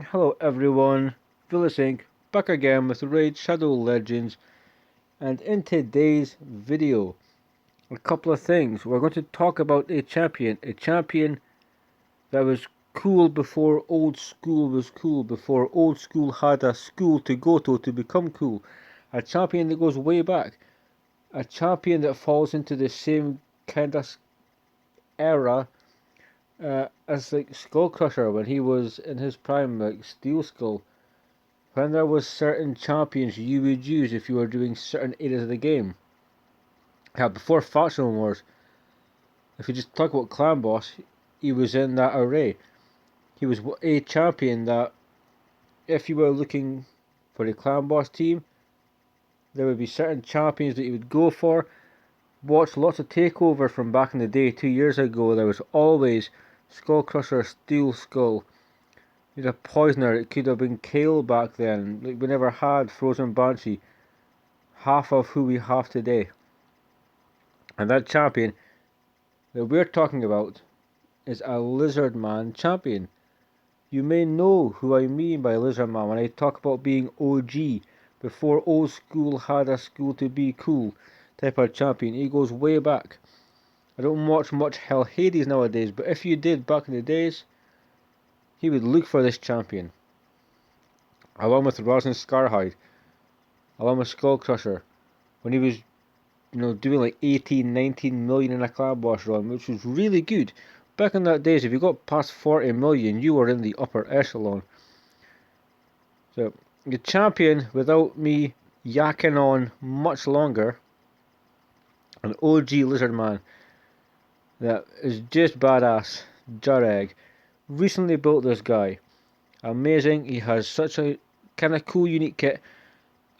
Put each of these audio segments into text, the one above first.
Hello everyone, Vilisink back again with Raid Shadow Legends, and in today's video, a couple of things. We're going to talk about a champion that was cool before old school was cool, before old school had a school to go to become cool, a champion that goes way back, a champion that falls into the same kind of era as like Skull Crusher when he was in his prime, like Steel Skull. When there was certain champions you would use if you were doing certain areas of the game. Yeah, before Faction Wars, if you just talk about Clan Boss, he was in that array. He was a champion that, if you were looking for a Clan Boss team, there would be certain champions that you would go for. Watch lots of takeovers from back in the day, 2 years ago. There was always Skull Crusher, Steel Skull. He's a Poisoner. It could have been Kale back then. Like, we never had Frozen Banshee. Half of who we have today. And that champion that we're talking about is a Lizard Man champion. You may know who I mean by Lizard Man when I talk about being OG, before old school had a school to be cool type of champion. He goes way back. I don't watch much Hell Hades nowadays, but if you did back in the days, he would look for this champion. Along with Rosin Scarhide, along with Skull Crusher, when he was doing like 18, 19 million in a Clan Boss run, which was really good. Back in that days, if you got past 40 million, you were in the upper echelon. So, the champion, without me yakking on much longer, an OG Lizard Man that is just badass, Jareg. Recently built this guy. Amazing, he has such a kind of cool, unique kit.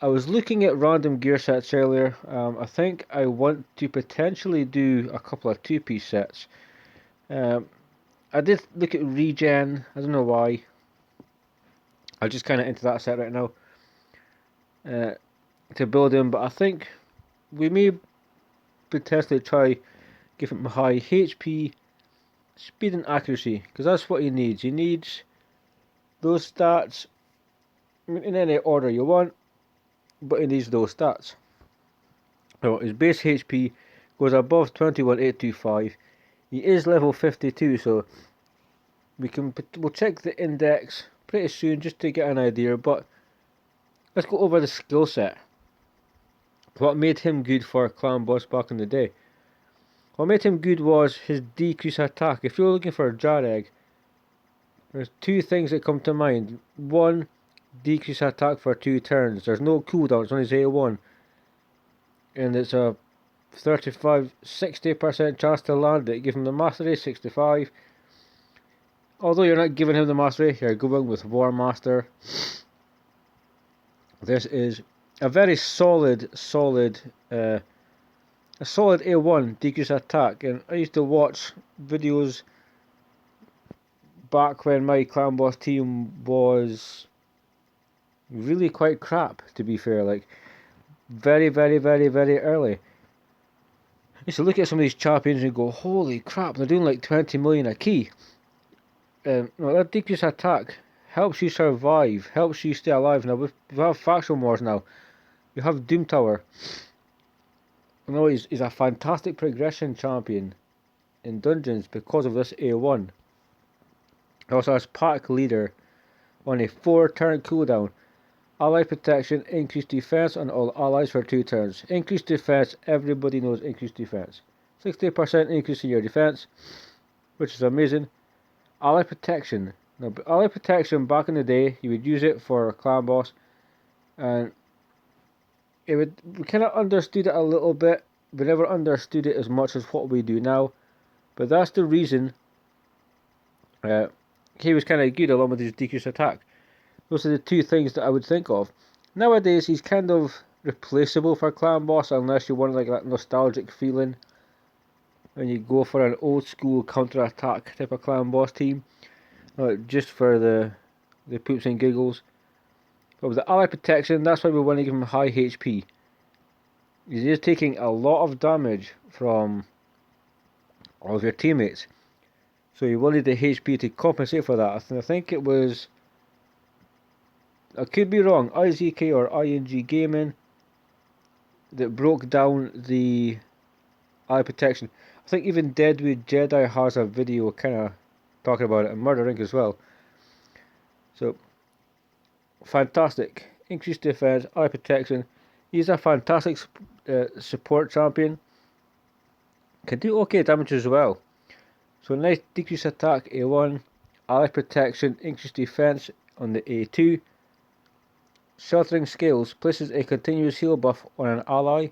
I was looking at random gear sets earlier. I think I want to potentially do a couple of two-piece sets. I did look at regen. I don't know why. I'm just kind of into that set right now to build him. But I think we may potentially try give him high HP, speed, and accuracy, because that's what he needs. He needs those stats in any order you want, but he needs those stats. So his base HP goes above 21,825. He is level 52, so we'll check the index pretty soon just to get an idea. But let's go over the skill set. What made him good for Clan Boss back in the day? What made him good was his decrease attack. If you're looking for a Jareg, there's two things that come to mind. One, decrease attack for 2 turns. There's no cooldown, it's only A1. And it's a 60% chance to land it. Give him the mastery, 65. Although you're not giving him the mastery, you're going with War Master. This is a very solid A1 decrease attack. And I used to watch videos back when my Clan Boss team was really quite crap, to be fair. Like, very early. I used to look at some of these champions and go, holy crap, they're doing like 20 million a key. That decrease attack helps you survive, helps you stay alive. Now, we have Faction Wars now. We have Doom Tower. He's a fantastic progression champion in dungeons because of this A1. He also has Pack Leader on a 4-turn cooldown. Ally protection, increased defense on all allies for 2 turns. Increased defense, everybody knows increased defense. 60% increase in your defense, which is amazing. Ally protection. Now, ally protection back in the day, you would use it for a Clan Boss, and we kind of understood it a little bit. We never understood it as much as what we do now, but that's the reason he was kind of good along with his decreased attack. Those are the two things that I would think of. Nowadays, he's kind of replaceable for Clan Boss unless you want like that nostalgic feeling and you go for an old school counter-attack type of Clan Boss team, just for the poops and giggles. But with the ally protection, that's why we want to give him high HP. He's just taking a lot of damage from all of your teammates, so you wanted the HP to compensate for that. I think it was I could be wrong, IZK or ING Gaming, that broke down the eye protection. I think even Deadwood Jedi has a video kind of talking about it, and Murder Inc. as well. So, fantastic. Increased defense, eye protection. He's a fantastic support champion. Can do okay damage as well. So nice decreased attack A1, ally protection, increased defense on the A2. Sheltering skills places a continuous heal buff on an ally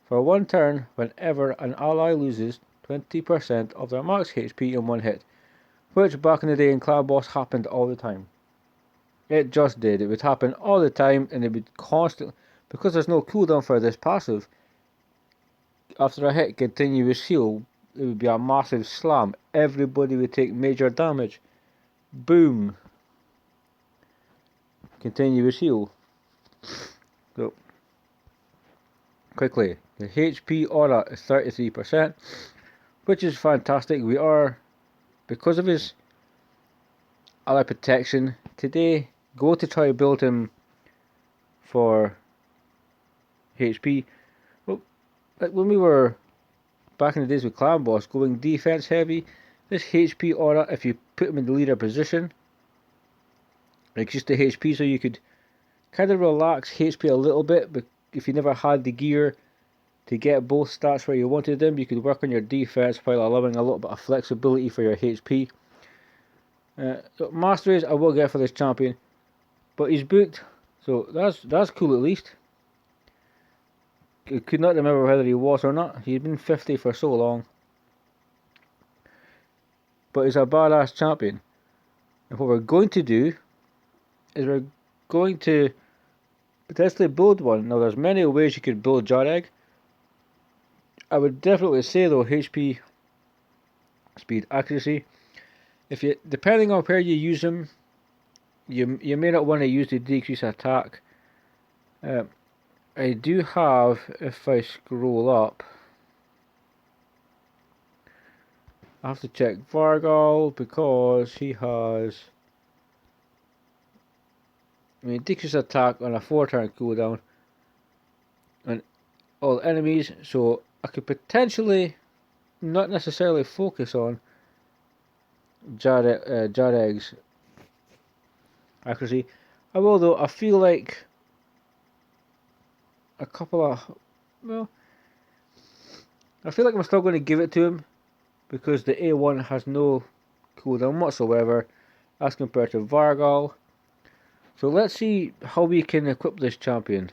for one turn whenever an ally loses 20% of their max HP in one hit, which back in the day in Clan Boss happened all the time. It just did. It would happen all the time, and it would constantly, because there's no cooldown for this passive, after a hit continuous heal, it would be a massive slam. Everybody would take major damage. Boom. Continuous heal. So, quickly, the HP aura is 33%, which is fantastic. We are, because of his ally protection, today go to try to build him for HP. Well, like when we were back in the days with Clan Boss going defense heavy, this HP aura, if you put him in the leader position, increased the HP so you could kind of relax HP a little bit, but if you never had the gear to get both stats where you wanted them, you could work on your defense while allowing a little bit of flexibility for your HP. So Masteries I will get for this champion, but he's booked, so that's cool at least. I could not remember whether he was or not. He's been 50 for so long, but he's a badass champion. And what we're going to do is we're going to potentially build one. Now there's many ways you could build Jareg. I would definitely say though HP, speed, accuracy. If you, depending on where you use him, you may not want to use the decrease attack. I do have, if I scroll up, I have to check Vargal because he has, decrease attack on a 4-turn cooldown on all enemies, so I could potentially not necessarily focus on Jareg's accuracy. I will though. I feel like a couple of, well, I feel like I'm still going to give it to him because the A1 has no cooldown whatsoever as compared to Vargal. So let's see how we can equip this champion.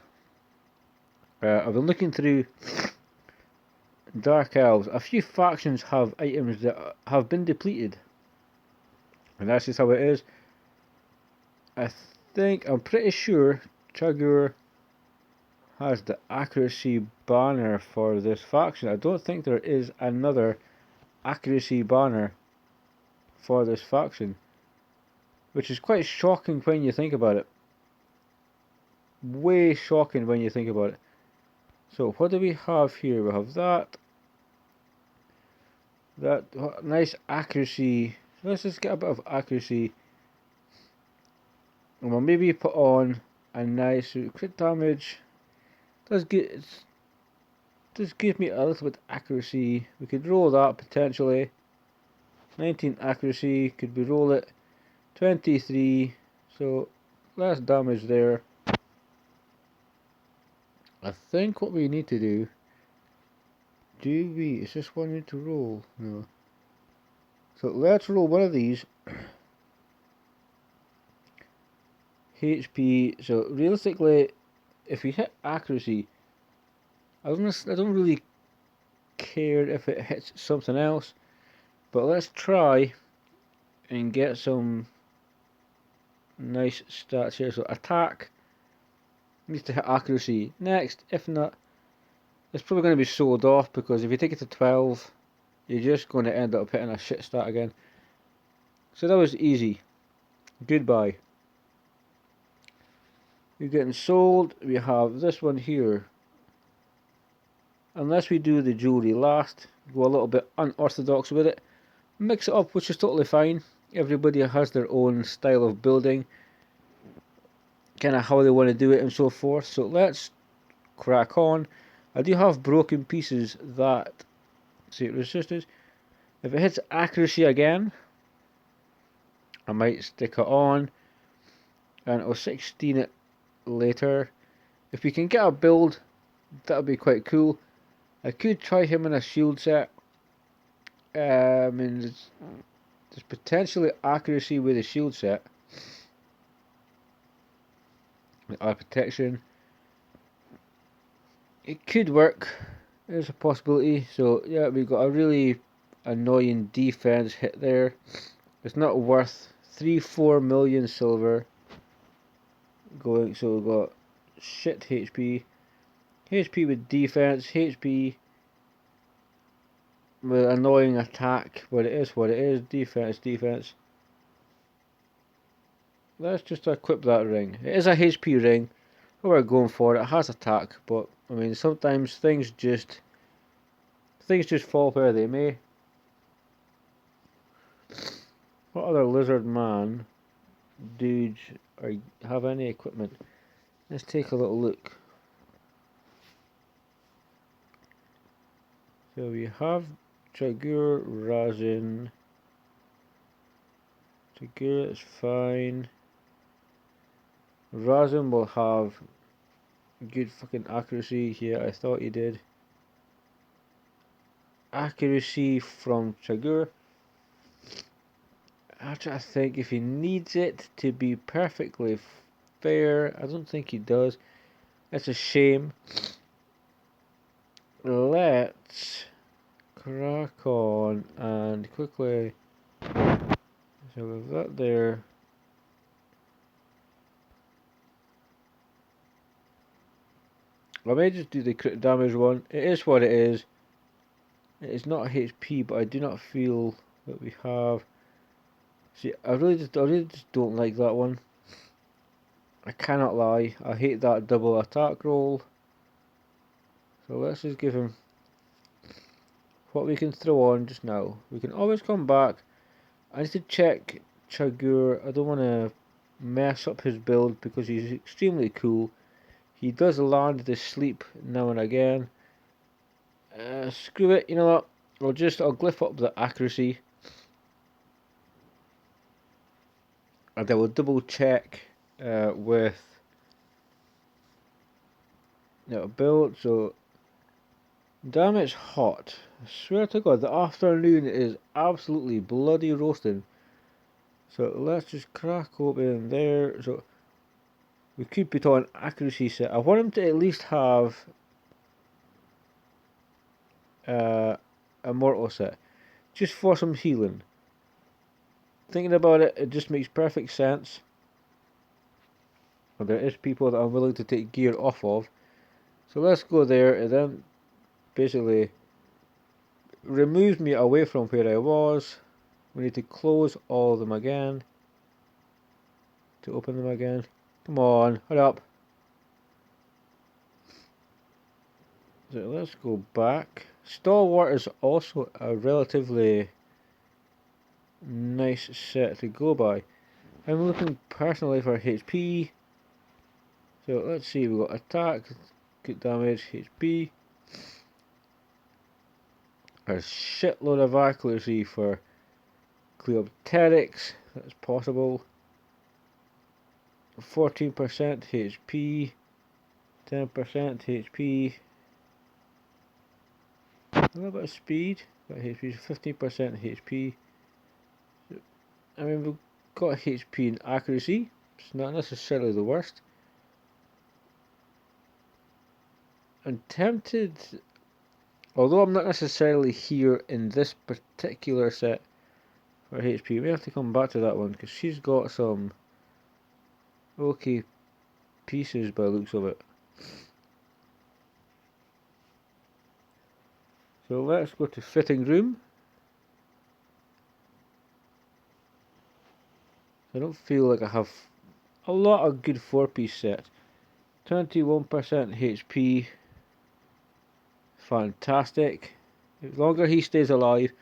I've been looking through Dark Elves. A few factions have items that have been depleted, and that's just how it is. I'm pretty sure Chagur has the accuracy banner for this faction. I don't think there is another accuracy banner for this faction, which is quite shocking when you think about it. Way shocking when you think about it. So what do we have here? We have that nice accuracy. Let's just get a bit of accuracy, and we'll maybe put on a nice crit damage. Does give me a little bit of accuracy. We could roll that potentially. 19 accuracy, could we roll it? 23, so less damage there. I think what we need to do, is this one need to roll? No. So let's roll one of these. HP, so realistically, if we hit accuracy, I don't really care if it hits something else, but let's try and get some nice stats here. So attack needs to hit accuracy next. If not, it's probably going to be sold off, because if you take it to 12, you're just going to end up hitting a shit stat again. So that was easy. Goodbye. You're getting sold. We have this one here. Unless we do the jewelry last, go a little bit unorthodox with it, mix it up, which is totally fine. Everybody has their own style of building. kind of how they want to do it and so forth. So let's crack on. I do have broken pieces that see resistance. If it hits accuracy again, I might stick it on and I'll 16 it later. If we can get a build, that would be quite cool. I could try him in a shield set. I mean, there's potentially accuracy with a shield set. Our protection. It could work. There's a possibility. So yeah, we got a really annoying defense hit there. It's not worth 3-4 million silver going. So we got shit HP, HP with defense, HP with annoying attack. But it is what it is. Defense. Let's just equip that ring. It is a HP ring. What we're going for, it has attack, but I mean sometimes things just fall where they may. What other lizard man dudes have any equipment? Let's take a little look. So we have Jagur, Razin. Jagur is fine. Razin will have good fucking accuracy. Yeah, I thought he did. Accuracy from Jagur. I try to think if he needs it to be perfectly fair. I don't think he does. That's a shame. Let's crack on and quickly. So with that there. I may just do the crit damage one. It is what it is. It is not HP, but I do not feel that we have. See, I really just don't like that one. I cannot lie. I hate that double attack roll. So let's just give him what we can throw on just now. We can always come back. I need to check Jagur. I don't want to mess up his build because he's extremely cool. He does land the sleep now and again. Screw it, you know what? I'll glyph up the accuracy. And I will double check with build. So damn, it's hot. I swear to God, the afternoon is absolutely bloody roasting. So let's just crack open there. So we could put on accuracy set. I want him to at least have a mortal set, just for some healing. Thinking about it, it just makes perfect sense. But there is people that I'm willing to take gear off of. So let's go there, and then basically removes me away from where I was. We need to close all of them again to open them again. Come on, hurry up. So let's go back. Stalwart is also a relatively nice set to go by. I'm looking personally for HP. So let's see, we've got attack, good damage, HP. A shitload of accuracy for Cleopteryx, that's possible. 14% HP, 10% HP. A little bit of speed, but HP, 15% HP. I mean, we've got HP and accuracy, it's not necessarily the worst. I'm tempted, although I'm not necessarily here in this particular set for HP, we may have to come back to that one because she's got some okay pieces by the looks of it. So let's go to fitting room. I don't feel like I have a lot of good 4-piece sets. 21% HP. Fantastic. The longer he stays alive,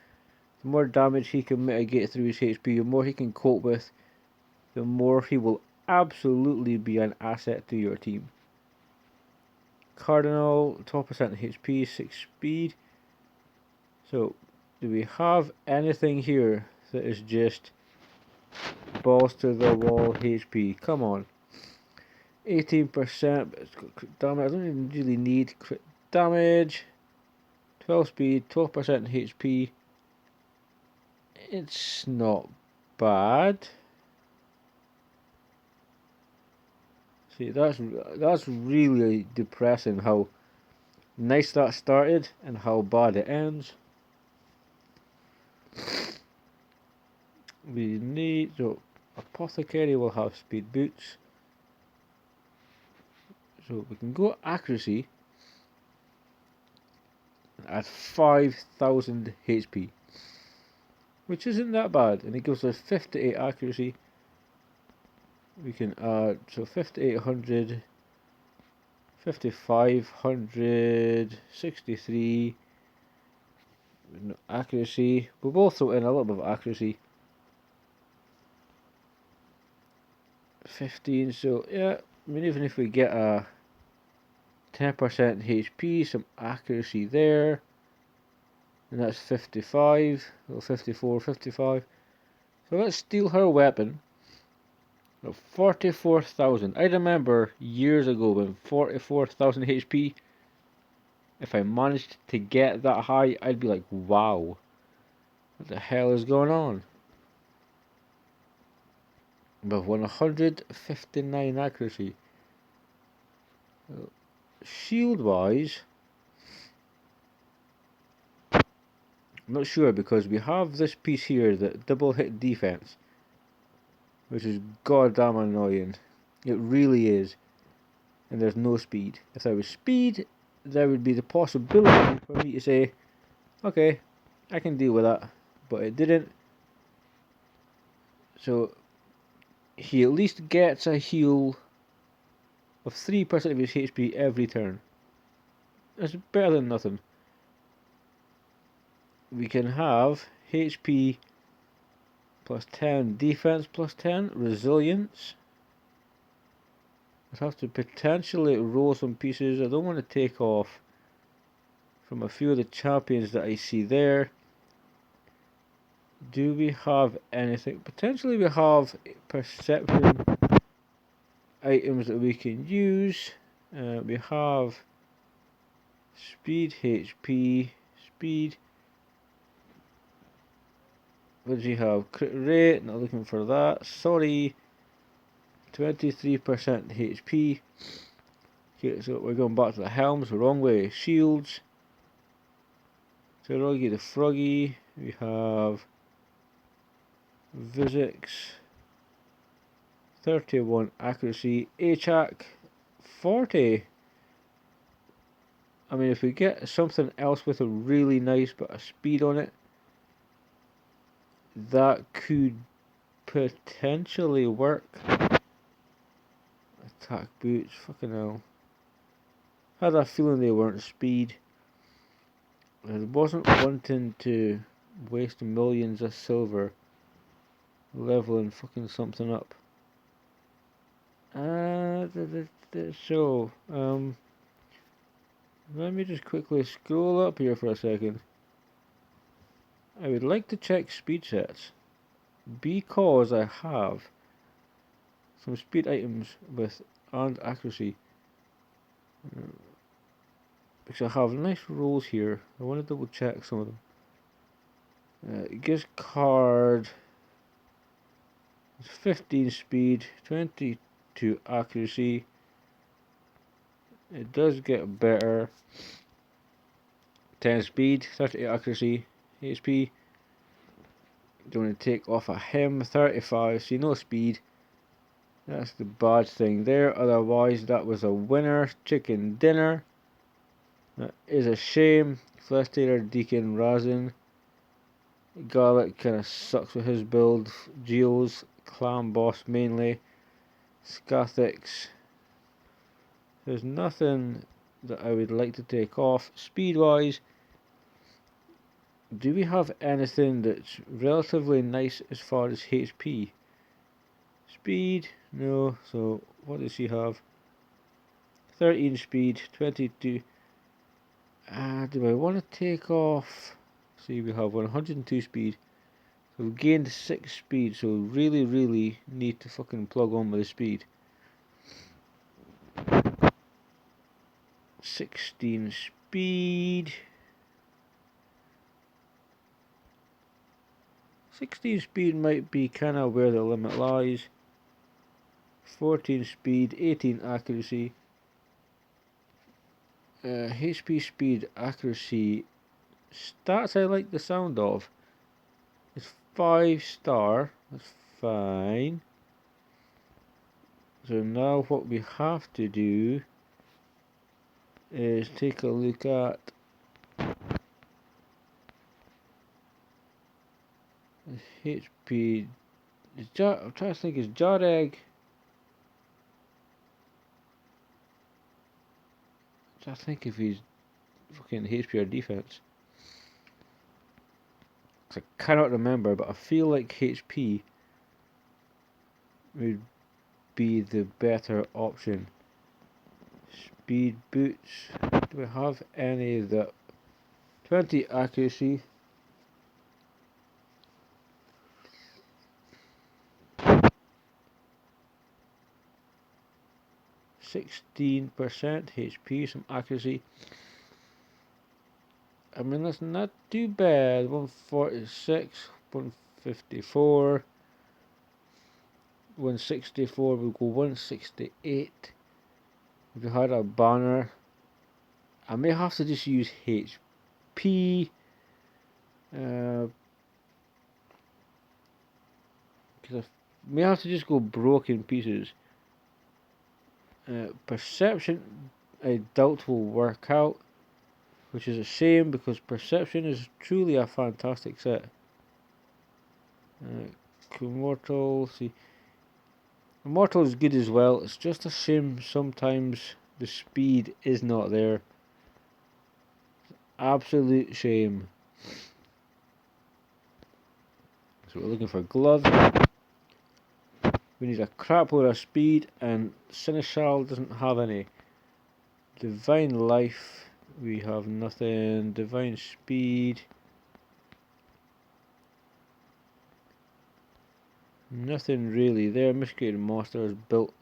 the more damage he can mitigate through his HP, the more he can cope with, the more he will absolutely be an asset to your team. Cardinal, 12% HP, 6 speed. So, do we have anything here that is just balls to the wall HP? Come on. 18%, but it's got crit damage. I don't even really need crit damage. 12 speed, 12% HP. It's not bad. See, that's really depressing how nice that started and how bad it ends. We need, so Apothecary will have speed boots. So we can go accuracy at 5,000 HP, which isn't that bad, and it gives us 58 accuracy. We can add, so 5,800, 5,500, 63, accuracy. We'll both throw in a little bit of accuracy. 15, so yeah, I mean, even if we get a 10% HP, some accuracy there, and that's 55, or 54, 55. So let's steal her weapon. 44,000. I remember years ago when 44,000 HP, if I managed to get that high, I'd be like, wow, what the hell is going on? But 159 accuracy. Shield wise, I'm not sure, because we have this piece here that double hit defense, which is goddamn annoying. It really is. And there's no speed. If there was speed, there would be the possibility for me to say, okay, I can deal with that. But it didn't. So he at least gets a heal of 3% of his HP every turn. That's better than nothing. We can have HP plus 10, defense plus 10, resilience. I'd have to potentially roll some pieces. I don't want to take off from a few of the champions that I see there. Do we have anything? Potentially we have perception items that we can use. We have speed, HP, speed. What does he have? Crit rate, not looking for that. Sorry. 23% HP. Okay, so we're going back to the helms, wrong way. Shields. Teroggy the Froggy. We have Vilisink. 31 accuracy. Achak 40. I mean, if we get something else with a really nice bit of speed on it, that could potentially work. Attack boots, fucking hell. Had a feeling they weren't speed. I wasn't wanting to waste millions of silver leveling fucking something up. So, let me just quickly scroll up here for a second. I would like to check speed sets, because I have some speed items with and accuracy. Because I have nice rolls here. I want to double check some of them. Gift card. It's 15 speed, 22 accuracy. It does get better. 10 speed, 38 accuracy, HP. Don't want to take off a him, 35, see no speed. That's the bad thing there. Otherwise, that was a winner. Chicken dinner. That is a shame. Flesh Tailor, Deacon, Razin. Garlic kind of sucks with his build. Geos, Clan Boss mainly. Scathix. There's nothing that I would like to take off. Speed wise, do we have anything that's relatively nice as far as HP? speed? No. So what does he have? 13 speed, 22. Do I want to take off? See, we have 102 speed. So we gained 6 speed. So we really need to fucking plug on with the speed. 16 speed. 16 speed might be kind of where the limit lies. 14 speed, 18 accuracy. HP speed, accuracy. Stats I like the sound of. It's 5-star. That's fine. So now what we have to do is take a look at HP. I'm trying to think, is Jareg? I'm trying to think if he's fucking HP or defense. I cannot remember, but I feel like HP would be the better option. Speed boots. Do we have any that 20 accuracy? 16% HP, some accuracy. I mean, that's not too bad. 146, 154, 164, we'll go 168. If we had a banner, I may have to just use HP. Because I may have to just go broken pieces. Perception, I doubt will work out, which is a shame because Perception is truly a fantastic set. Immortal, see, Immortal is good as well. It's just a shame sometimes the speed is not there. Absolute shame. So we're looking for gloves. We need a crap load of speed, and Seneschal doesn't have any. Divine Life, we have nothing. Divine Speed, nothing really there. Mysticated Monster is built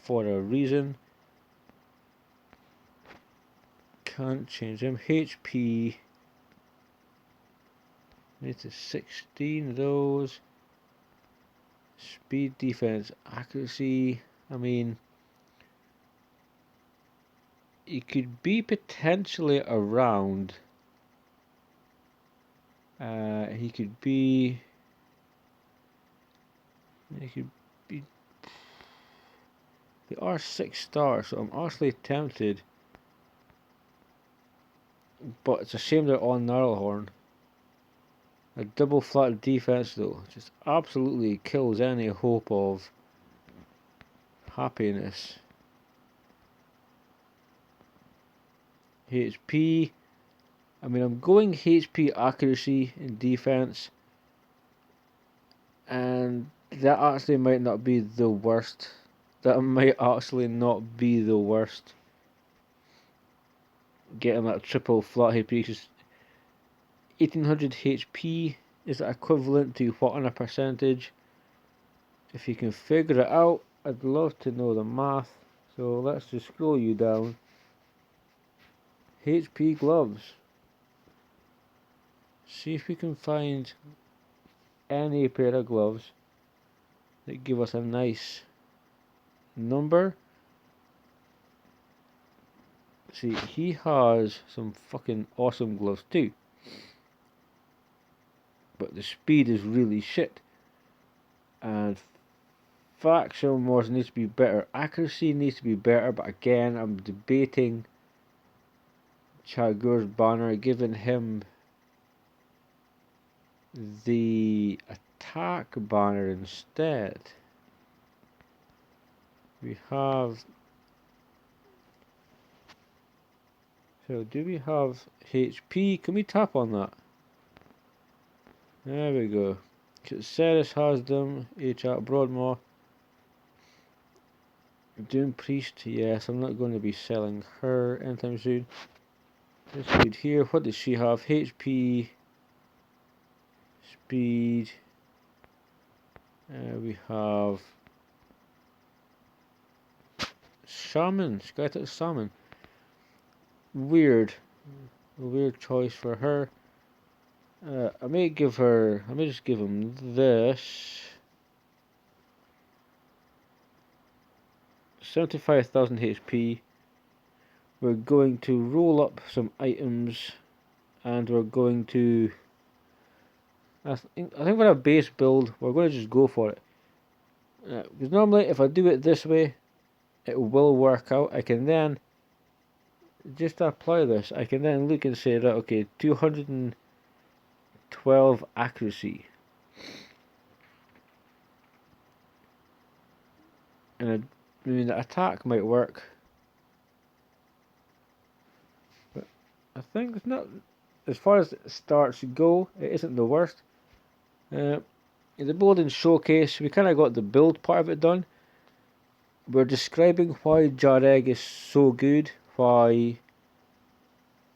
for a reason. Can't change them. HP, need to 16 of those. Speed, defense, accuracy. I mean, he could be potentially around. He could be. They are 6-star, so I'm actually tempted. But it's a shame they're on Narrowhorn. A double flat defense though just absolutely kills any hope of happiness. HP. I mean, I'm going HP accuracy in defense, and that actually might not be the worst. That might actually not be the worst. Getting that triple flat HP, because 1800 HP is equivalent to what on a percentage? If you can figure it out, I'd love to know the math. So let's just scroll you down. HP gloves. See if we can find any pair of gloves that give us a nice number. See, he has some fucking awesome gloves too, but the speed is really shit, and faction wars needs to be better, accuracy needs to be better, but again I'm debating Chagur's banner, giving him the attack banner instead. We have, so do we have HP? Can we tap on that? There we go. Ceres has them, H at Broadmoor. Doom Priest, yes, I'm not going to be selling her anytime soon. This dude here, what does she have? HP, speed. We have Shaman, Skeleton Shaman. Weird. A weird choice for her. I may just give him this. 75,000 HP. We're going to roll up some items and we're going to, I think for a base build, we're going to just go for it. Because normally if I do it this way, it will work out. I can then just apply this. I can then look and say that, okay, 212 accuracy. And I mean, the attack might work. But I think it's not, as far as starts go, it isn't the worst. In the building showcase, we kind of got the build part of it done. We're describing why Jareg is so good, why,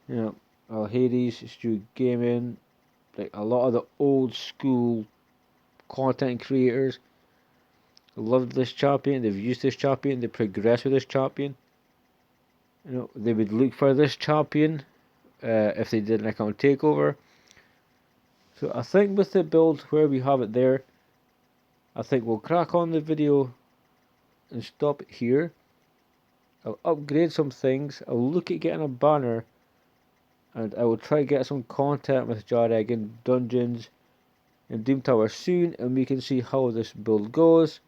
Hades, Stu Gaming, like a lot of the old school content creators loved this champion, they've used this champion, they progress with this champion. They would look for this champion if they did an account takeover. So I think with the build where we have it there, I think we'll crack on the video and stop it here. I'll upgrade some things, I'll look at getting a banner, and I will try to get some content with Jareg and Dungeons and Doom Tower soon, and we can see how this build goes.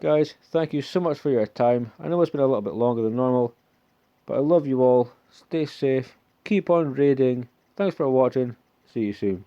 Guys, thank you so much for your time. I know it's been a little bit longer than normal, but I love you all. Stay safe, keep on raiding. Thanks for watching, see you soon.